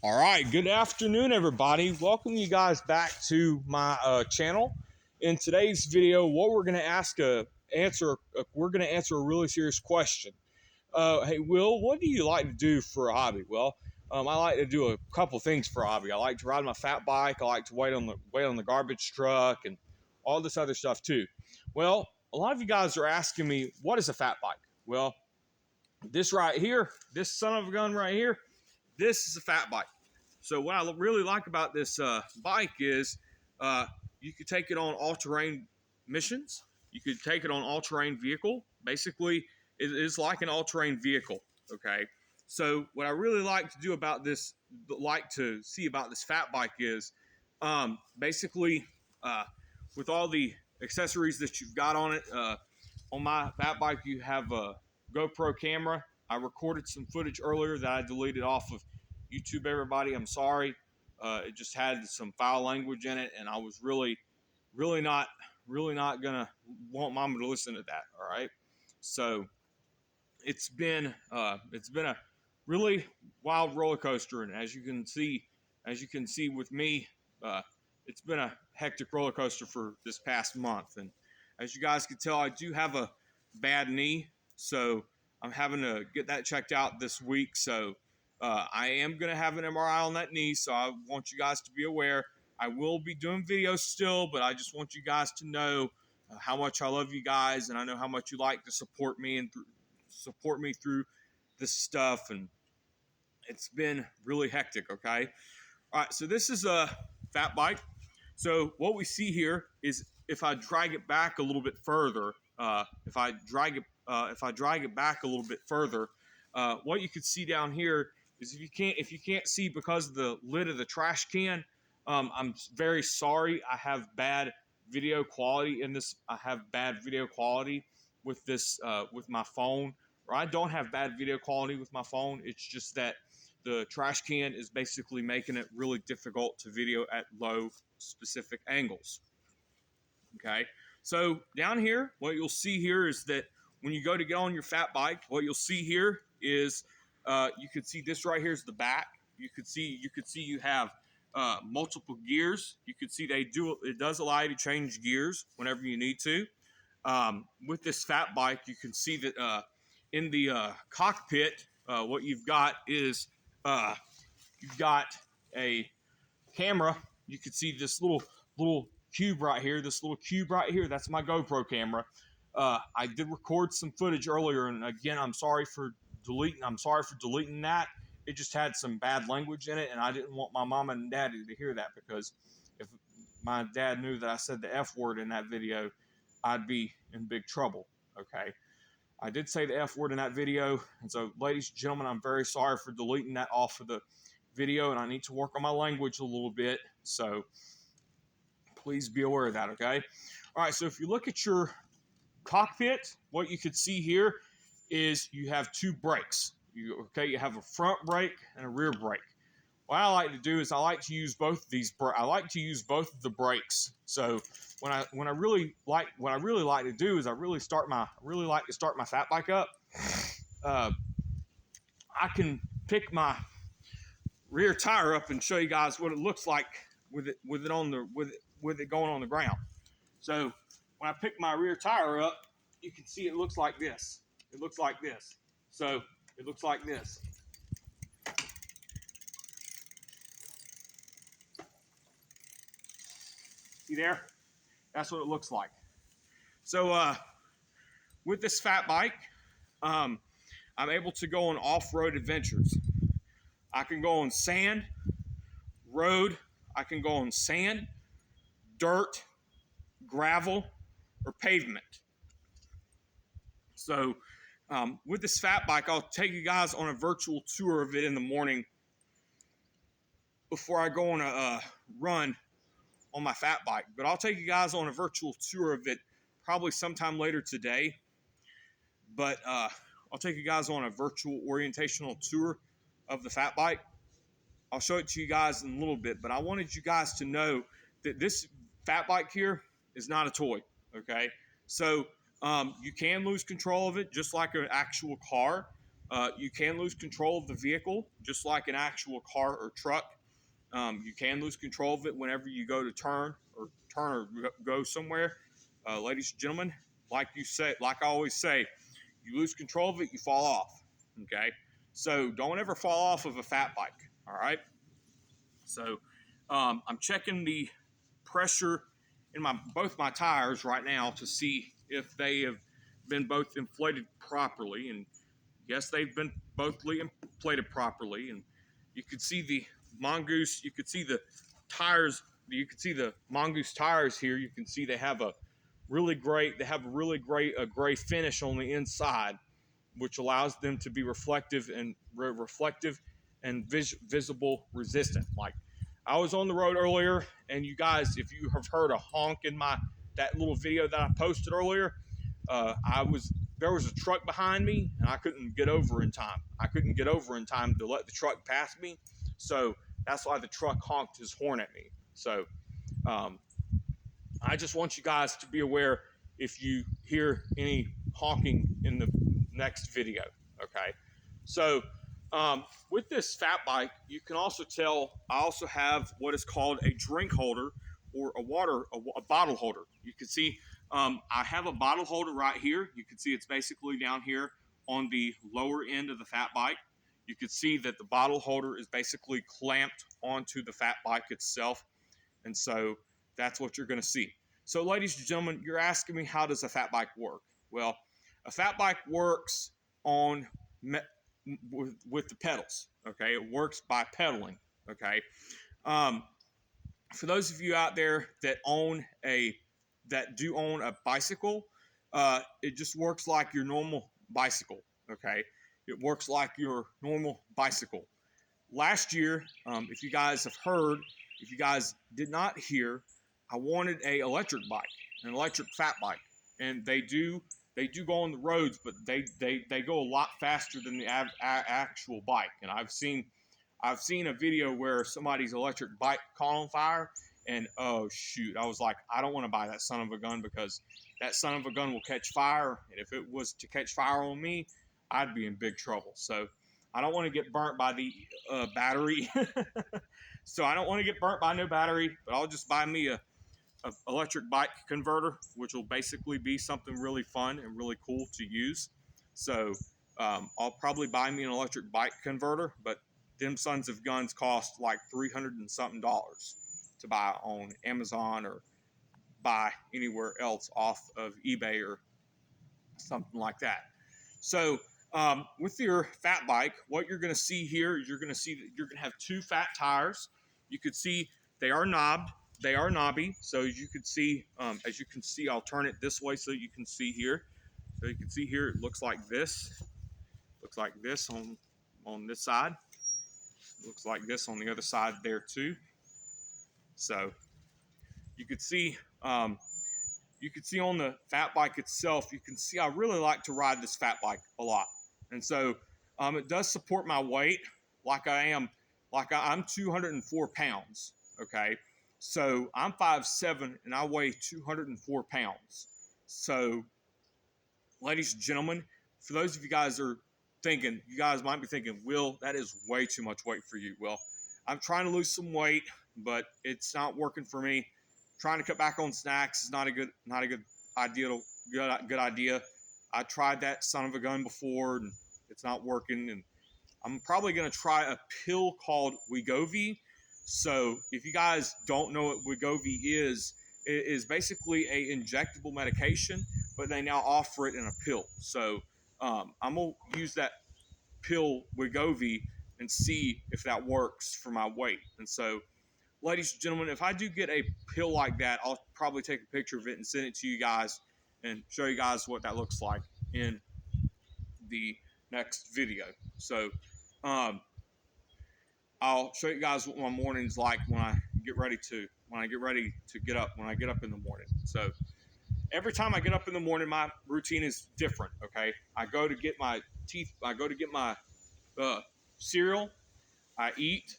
All right, good afternoon, everybody. Welcome you guys back to my channel. In today's video, what we're going to we're going to answer a really serious question. Hey, Will, what do you like to do for a hobby? Well, I like to do a couple things for a hobby. I like to ride my fat bike. I like to wait on the garbage truck and all this other stuff too. Well, a lot of you guys are asking me, what is a fat bike? Well, this right here, this son of a gun right here, this is a fat bike. So what I really like about this bike is you could take it on all-terrain missions. You could take it on all-terrain vehicle. Basically, it is like an all-terrain vehicle. Okay. So what I really like to do about this, like to see about this fat bike is basically with all the accessories that you've got on it. On my fat bike, you have a GoPro camera. I recorded some footage earlier that I deleted off of YouTube. Everybody, I'm sorry. It just had some foul language in it, and I was really not gonna want Mama to listen to that. All right. So it's been a really wild roller coaster, and as you can see with me, it's been a hectic roller coaster for this past month. And as you guys can tell, I do have a bad knee, so I'm having to get that checked out this week. So I am going to have an MRI on that knee, so I want you guys to be aware. I will be doing videos still, but I just want you guys to know how much I love you guys, and I know how much you like to support me and support me through this stuff. And it's been really hectic. Okay. All right. So this is a fat bike. So what we see here is if I drag it back a little bit further, if I drag it back a little bit further, what you can see down here is if you can't see because of the lid of the trash can, I'm very sorry. I have bad video quality in this. I have bad video quality with this with my phone, or I don't have bad video quality with my phone. It's just that the trash can is basically making it really difficult to video at low specific angles. Okay, so down here, what you'll see here is that when you go to get on your fat bike, what you'll see here is you can see this right here is the back. You could see you have multiple gears. You could see it does allow you to change gears whenever you need to. With this fat bike, you can see that in the cockpit, what you've got is you've got a camera. You can see this little cube right here. This little cube right here. That's my GoPro camera. I did record some footage earlier, and again, I'm sorry for deleting that. It just had some bad language in it, and I didn't want my mom and daddy to hear that, because if my dad knew that I said the F word in that video, I'd be in big trouble. Okay. I did say the F word in that video, and so, ladies and gentlemen, I'm very sorry for deleting that off of the video, and I need to work on my language a little bit, so please be aware of that, okay? All right, so if you look at your cockpit, what you could see here is you have two brakes. You have a front brake and a rear brake. What I like to do is I like to use both of these. I like to use both of the brakes. So what I really like to do is I really like to start my fat bike up. I can pick my rear tire up and show you guys what it looks like with it going on the ground. So when I pick my rear tire up, you can see it looks like this. It looks like this. So it looks like this. See there? That's what it looks like. So with this fat bike, I'm able to go on off-road adventures. I can go on sand, road. I can go on sand, dirt, gravel, or pavement. So with this fat bike, I'll take you guys on a virtual tour of it in the morning before I go on a run on my fat bike. But I'll take you guys on a virtual tour of it probably sometime later today. But I'll take you guys on a virtual orientational tour of the fat bike. I'll show it to you guys in a little bit, but I wanted you guys to know that this fat bike here is not a toy, okay? So you can lose control of it just like an actual car, You can lose control of the vehicle, just like an actual car or truck. You can lose control of it whenever you go to turn or go somewhere. Ladies and gentlemen, like I always say, you lose control of it, you fall off. Okay, so don't ever fall off of a fat bike. All right. So I'm checking the pressure in both my tires right now to see if they have been both inflated properly, and yes, they've been both inflated properly. And you could see the Mongoose, you could see the tires, you could see the Mongoose tires here. You can see they have a really great gray finish on the inside, which allows them to be reflective and visible resistant. Like, I was on the road earlier, and you guys, if you have heard a honk in that little video that I posted earlier, there was a truck behind me, and I couldn't get over in time. I couldn't get over in time to let the truck pass me, so that's why the truck honked his horn at me. So I just want you guys to be aware if you hear any honking in the next video. Okay, so with this fat bike, you can also tell I also have what is called a drink holder, or a bottle holder. You can see I have a bottle holder right here. You can see it's basically down here on the lower end of the fat bike. You can see that the bottle holder is basically clamped onto the fat bike itself. And so that's what you're going to see. So ladies and gentlemen, you're asking me, how does a fat bike work? Well, a fat bike works on with the pedals. Okay, it works by pedaling. Okay, for those of you out there that do own a bicycle, it just works like your normal bicycle. Okay, it works like your normal bicycle. Last year, if you guys have heard, if you guys did not hear, I wanted an electric fat bike, and they do go on the roads, but they go a lot faster than the actual bike. And I've seen a video where somebody's electric bike caught on fire, and oh shoot, I was like, I don't want to buy that son of a gun, because that son of a gun will catch fire, and if it was to catch fire on me, I'd be in big trouble. So I don't want to get burnt by the battery. So I don't want to get burnt by no battery, but I'll just buy me a electric bike converter, which will basically be something really fun and really cool to use. So I'll probably buy me an electric bike converter, but them sons of guns cost like $300 and something to buy on Amazon or buy anywhere else off of eBay or something like that. So with your fat bike, what you're going to see here is you're going to have two fat tires. You could see they are knobbed. They are knobby. So as you can see, I'll turn it this way so you can see here. So you can see here, it looks like this. Looks like this on this side. Looks like this on the other side there too. So you could see on the fat bike itself, you can see I really like to ride this fat bike a lot. And so it does support my weight, I'm 204 pounds, okay? So I'm 5'7", and I weigh 204 pounds. So, ladies and gentlemen, for those of you guys are thinking, you guys might be thinking, Will, that is way too much weight for you. Well, I'm trying to lose some weight, but it's not working for me. Trying to cut back on snacks is not a good idea. I tried that son of a gun before, and it's not working. And I'm probably going to try a pill called Wegovy. So if you guys don't know what Wegovy is, it is basically a injectable medication, but they now offer it in a pill. So I'm going to use that pill Wegovy and see if that works for my weight. And so, ladies and gentlemen, if I do get a pill like that, I'll probably take a picture of it and send it to you guys and show you guys what that looks like in the next video. So I'll show you guys what my morning's like when I get ready to get up in the morning. So every time I get up in the morning, my routine is different. Okay, I go to get my cereal, I eat,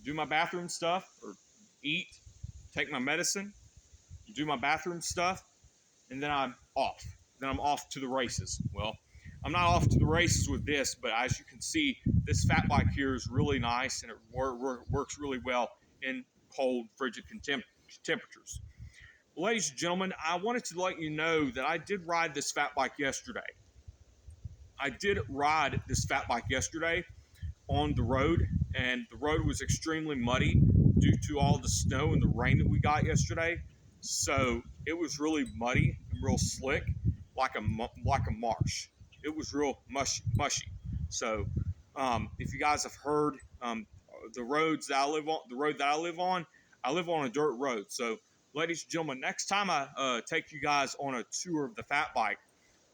do my bathroom stuff, or eat, take my medicine, do my bathroom stuff, and then I'm off. Then I'm off to the races. Well, I'm not off to the races with this, but as you can see, this fat bike here is really nice, and it works really well in cold, frigid temperatures. Ladies and gentlemen, I wanted to let you know that I did ride this fat bike yesterday. I did ride this fat bike yesterday on the road, and the road was extremely muddy due to all the snow and the rain that we got yesterday. So it was really muddy and real slick, like a marsh. It was real mushy. So if you guys have heard, the roads that I live on, the road that I live on a dirt road. So, ladies and gentlemen, next time I take you guys on a tour of the fat bike,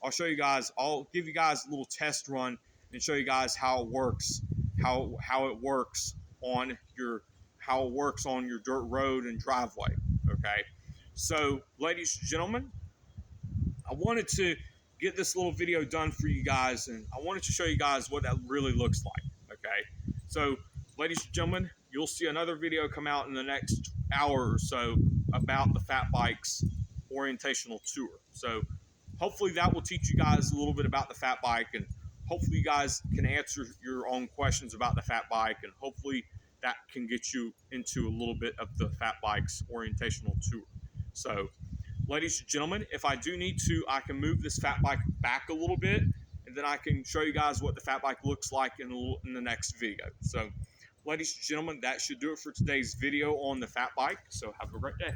I'll show you guys. I'll give you guys a little test run and show you guys how it works, how it works on your dirt road and driveway. Okay, so ladies and gentlemen, I wanted to get this little video done for you guys, and I wanted to show you guys what that really looks like. Okay, so ladies and gentlemen, you'll see another video come out in the next hour or so about the fat bike's orientational tour. So hopefully that will teach you guys a little bit about the fat bike, and hopefully you guys can answer your own questions about the fat bike, and hopefully that can get you into a little bit of the fat bike's orientational tour. So ladies and gentlemen, if I do need to, I can move this fat bike back a little bit, and then I can show you guys what the fat bike looks like in the next video. So ladies and gentlemen, that should do it for today's video on the fat bike. So have a great day.